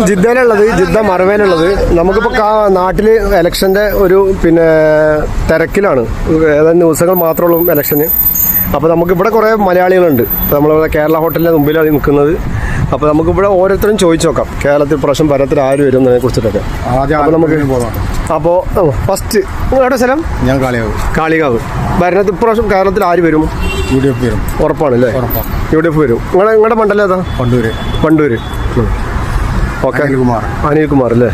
ജിദ്ദയിലുള്ളത്, Jeddah മറവേലുള്ളത്. നമുക്കിപ്പോൾ നാട്ടില് ഇലക്ഷന്റെ ഒരു തിരക്കിലാണ്. ഏതാനും ദിവസങ്ങൾ മാത്രമുള്ളൂ ഇലക്ഷന്. അപ്പോൾ നമുക്കിവിടെ കുറേ മലയാളികളുണ്ട്. നമ്മളിവിടെ കേരള ഹോട്ടലിൻ്റെ മുമ്പിലാണ് നിൽക്കുന്നത്. അപ്പോൾ നമുക്കിവിടെ ഓരോരുത്തരും ചോദിച്ചു നോക്കാം കേരളത്തിൽ പ്രാവശ്യം ഭരണത്തിൽ ആര് വരും എന്നതിനെ കുറിച്ചിട്ടൊക്കെ. അപ്പോൾ നമുക്ക് അപ്പോൾ ഫസ്റ്റ് എവിടെ സ്ഥലം? ഞാൻ കാളികാവ്. ഭരണത്തിൽ ഇപ്രാവശ്യം കേരളത്തിൽ ആര് വരും? UDF വരും. ഉറപ്പാണല്ലേ? UDF വരും. നിങ്ങളുടെ മണ്ഡലം ഏതാ? വണ്ടൂര്. ഓക്കെ. അനിൽകുമാർ അല്ലേ?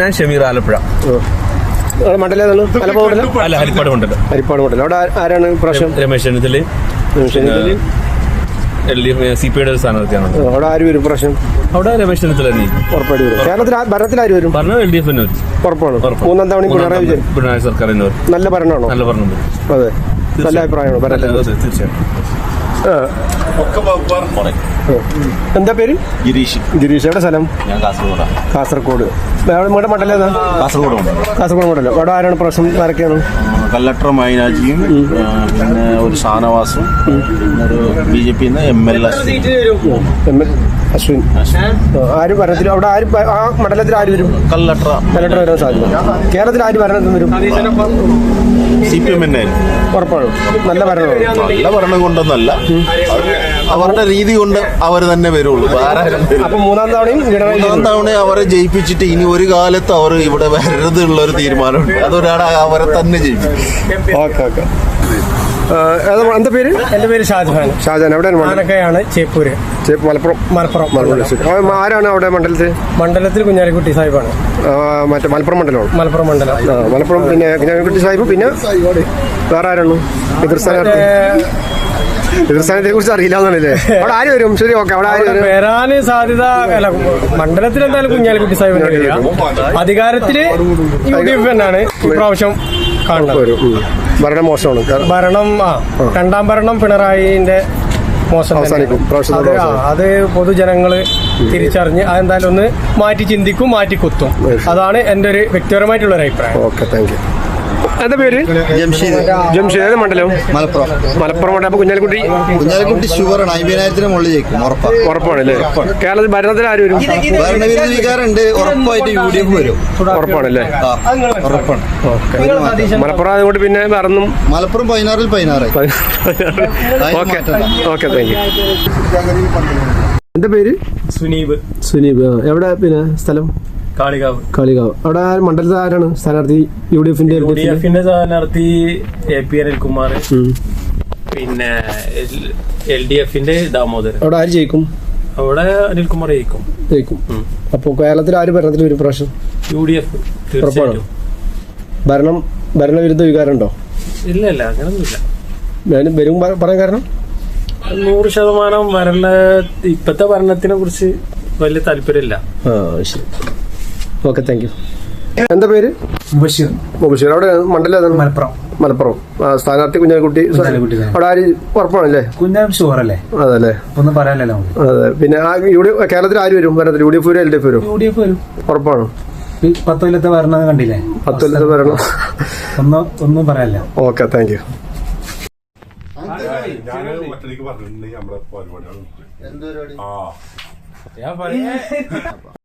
ഞാൻ ഷമീർ ആലപ്പുഴ. മണ്ഡലം ഏതാണ്? ഹരിപ്പാട് മണ്ഡലം. അവിടെ ആരാണ് പ്രാവശ്യം? രമേശ് ചെന്നിത്തല CPI സ്ഥാനാർത്ഥിയാണ്. അവിടെ ആര് വരും പ്രാവശ്യം? അവിടെ രമേശ് ചെന്നിത്തല ഉറപ്പായിട്ട് വരും. കേരളത്തിൽ ഭരണത്തിൽ ആര് വരും? ഭരണം LDF ഉറപ്പാണ്. മൂന്നാം തവണ പിണറായി സർക്കാർ നല്ല ഭരണമാണോ? നല്ല ഭരണം. അതെ, നല്ല അഭിപ്രായമാണോ ഭരണത്തിൽ? തീർച്ചയായും. എന്താ പേര്? ഗിരീഷ്. എവിടെ സ്ഥലം? ഞാൻ കാസർഗോഡ്. നിങ്ങളുടെ മണ്ഡലം ഏതാ? കാസർഗോഡ് മണ്ഡലം. അവിടെ ആരാണ് പ്രശ്നം? ആരൊക്കെയാണ്? കല്ലട്ടർ മൈനാജിയും പിന്നെ ഒരു ഷാനവാസും പിന്നെ ഒരു BJP ML അശ്വിൻ. ആര് ഭരണത്തിൽ? അവിടെ ആര് ആ മണ്ഡലത്തിൽ ആര് വരും? കല്ലട്ടർ വരാൻ സാധ്യത. കേരളത്തിൽ ആര് ഭരണത്തിൽ വരും? CPM ഉറപ്പാണ്. നല്ല ഭരണം കൊണ്ടൊന്നല്ല, അവരുടെ രീതി കൊണ്ട് അവർ തന്നെ വരുള്ളൂ. അപ്പൊ മൂന്നാം തവണ അവരെ ജയിപ്പിച്ചിട്ട് ഇനി ഒരു കാലത്ത് അവർ ഇവിടെ വരരുതുള്ള ഒരു തീരുമാനമുണ്ട്. അതൊരാളെ അവരെ തന്നെ ജയിപ്പിക്കും. ഓക്കെ. എന്താ പേര്? എന്റെ പേര് ഷാജഹാൻ. എവിടെയാണ്? ചേപ്പൂര്. മലപ്പുറം. ആരാണ് അവിടെ മണ്ഡലത്തിൽ? കുഞ്ഞാലിക്കുട്ടി സാഹിബാണ്. മറ്റേ മലപ്പുറം മണ്ഡലം. മലപ്പുറം. പിന്നെ കുഞ്ഞാലിക്കുട്ടി സാഹിബ്. പിന്നെ വേറെ ആരാണ്? എതിർസ്ഥാനത്തെ കുറിച്ച് അറിയില്ലാന്നല്ലേ? അവിടെ ആര് വരും? ശരി, ഓക്കെ. അവിടെ ആര് വരാന് സാധ്യത? മണ്ഡലത്തിൽ എന്തായാലും കുഞ്ഞാലിക്കുട്ടി സാഹിബ്. അധികാരത്തില് UDF തന്നെയാണ് ഇപ്രാവശ്യം കാണുന്നത്. ഭരണം മോശമാണ്. രണ്ടാം ഭരണം പിണറായിന്റെ മോശം അവസാനിക്കും. അത് പൊതുജനങ്ങള് തിരിച്ചറിഞ്ഞ് അതെന്തായാലും ഒന്ന് മാറ്റി ചിന്തിക്കും, മാറ്റി കുത്തും. അതാണ് എന്റെ ഒരു വ്യക്തിപരമായിട്ടുള്ള ഒരു അഭിപ്രായം. Okay, thank you. എന്താ പേര്? ജംഷീദ്. ഏത് മണ്ഡലം? മലപ്പുറം മണ്ഡലം. കുഞ്ഞാലിക്കുട്ടി ഷുവറാണ്. 50,000 മുകളിൽ ജയിക്കും. ഉറപ്പാണല്ലേ? കേരളത്തിൽ ഭരണത്തിൽ ആര് വരും? ഭരണവിരുദ്ധ വികാരമുണ്ട്. ഉറപ്പായിട്ട് UDF വരും. ഉറപ്പാണല്ലേ? ഉറപ്പാണ്. മലപ്പുറം അതുകൊണ്ട് പിന്നെ വേറൊന്നും. മലപ്പുറം 16-ൽ 16. Okay, thank you. എന്താ പേര്? സുനീബ്. എവിടെ പിന്നെ സ്ഥലം? കാളികാവ്. അവിടെ മണ്ഡലത്തിൽ ആരാണ് സ്ഥാനാർത്ഥി? UDFന്റെ സ്ഥാനാർത്ഥി AP അനിൽകുമാർ. പിന്നെ LDFന്റെ ദാമോദരൻ. അവിടെ ആര് ജയിക്കും? അവിടെ അനിൽകുമാർ ജയിക്കും. അപ്പൊ കേരളത്തിൽ ആര് ഭരണത്തിൽ വരും പ്രാവശ്യം? UDF. ഉറപ്പാണ്. ഭരണവിരുദ്ധ വികാരം ഉണ്ടോ? ഇല്ല, അങ്ങനൊന്നുമില്ല. വരും പറയാൻ കാരണം? 100% ഇപ്പത്തെ ഭരണത്തിനെ കുറിച്ച് വലിയ താല്പര്യമില്ല. ശരി, ഓക്കെ, താങ്ക് യു. എന്താ പേര്? മുബഷീർ. അവിടെ മണ്ഡലം ഏതാണ്? മലപ്പുറം. സ്ഥാനാർത്ഥി കുഞ്ഞാലിക്കുട്ടി. അവിടെ ആര്? ഉറപ്പാണല്ലേ? ഷുവറല്ലേ? അതല്ലേ? ഒന്നും പറയാനല്ലോ. അതെ. പിന്നെ കേരളത്തിൽ ആര് വരും ഭരണത്തിൽ? UDF വരും? LDF വരും? ഉറപ്പാണ്. 10 കൊല്ലത്തെ ഭരണം കണ്ടില്ലേ? 10 കൊല്ലത്തെ ഭരണം. ഒന്നും പറയാനില്ല. Okay, thank you. ഞാൻ